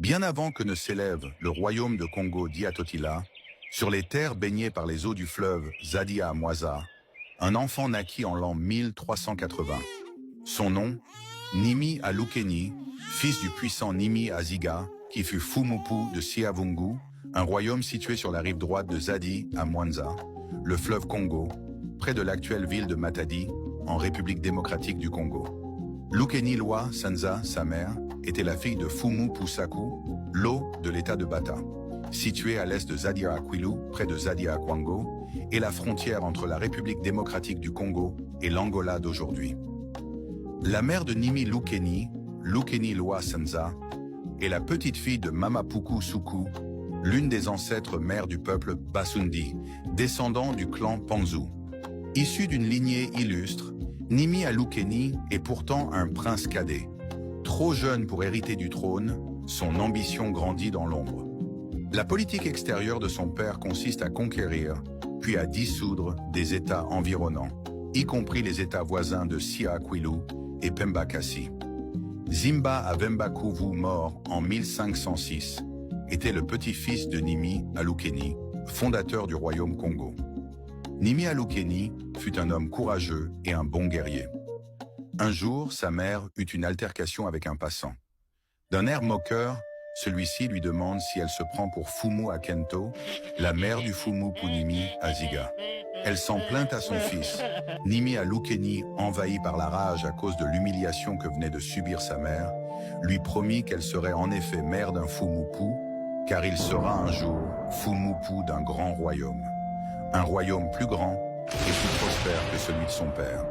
Bien avant que ne s'élève le royaume de Congo d'Iatotila, sur les terres baignées par les eaux du fleuve Zadia à Mwaza, un enfant naquit en l'an 1380. Son nom, Nimi Alukeni, fils du puissant Nimi Aziga, qui fut Fumupu de Siavungu, un royaume situé sur la rive droite de Zadi à Mwanza, le fleuve Congo, près de l'actuelle ville de Matadi, en République démocratique du Congo. Lukeni Lwa Sanza, sa mère, était la fille de Fumu Pusaku, l'eau de l'état de Bata, situé à l'est de Zadia Akwilu, près de Zadia Akwango, et la frontière entre la République démocratique du Congo et l'Angola d'aujourd'hui. La mère de Nimi Lukeni, Lukeni Lwa Sanza, est la petite fille de Mamapuku Suku, l'une des ancêtres mères du peuple Basundi, descendant du clan Panzu. Issu d'une lignée illustre, Nimi Alukeni est pourtant un prince cadet. Trop jeune pour hériter du trône, son ambition grandit dans l'ombre. La politique extérieure de son père consiste à conquérir, puis à dissoudre des États environnants, y compris les États voisins de Siakwilu et Pembakasi. Zimba Avembakuvu, mort en 1506, était le petit-fils de Nimi Alukeni, fondateur du royaume Congo. Nimi Alukeni fut un homme courageux et un bon guerrier. Un jour, sa mère eut une altercation avec un passant. D'un air moqueur, celui-ci lui demande si elle se prend pour Fumu Akento, la mère du Fumu Punimi Aziga. Elle s'en plaint à son fils. Nimi Alukeni, envahi par la rage à cause de l'humiliation que venait de subir sa mère, lui promit qu'elle serait en effet mère d'un Fumupu, car il sera un jour Fumupu d'un grand royaume. Un royaume plus grand et plus prospère que celui de son père.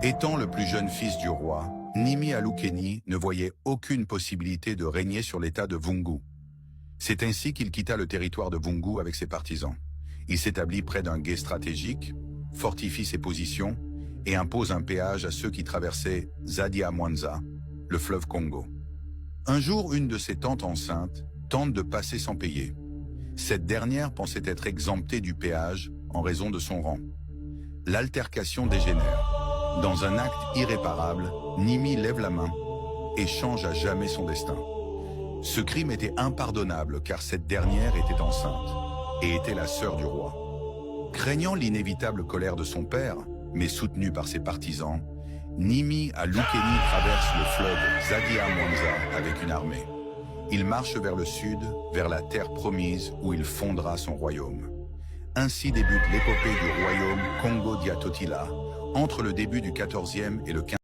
Étant le plus jeune fils du roi, Nimi Alukeni ne voyait aucune possibilité de régner sur l'état de Vungu. C'est ainsi qu'il quitta le territoire de Vungu avec ses partisans. Il s'établit près d'un gué stratégique, fortifie ses positions et impose un péage à ceux qui traversaient Zadia Mwanza, le fleuve Congo. Un jour, une de ses tantes enceintes tente de passer sans payer. Cette dernière pensait être exemptée du péage en raison de son rang. L'altercation dégénère. Dans un acte irréparable, Nimi lève la main et change à jamais son destin. Ce crime était impardonnable car cette dernière était enceinte et était la sœur du roi. Craignant l'inévitable colère de son père, mais soutenu par ses partisans, Nimi Alukeni traverse le fleuve Zadia Mwanza avec une armée. Il marche vers le sud, vers la terre promise où il fondera son royaume. Ainsi débute l'épopée du royaume Congo d'Iatotila, entre le début du XIVe et le XVe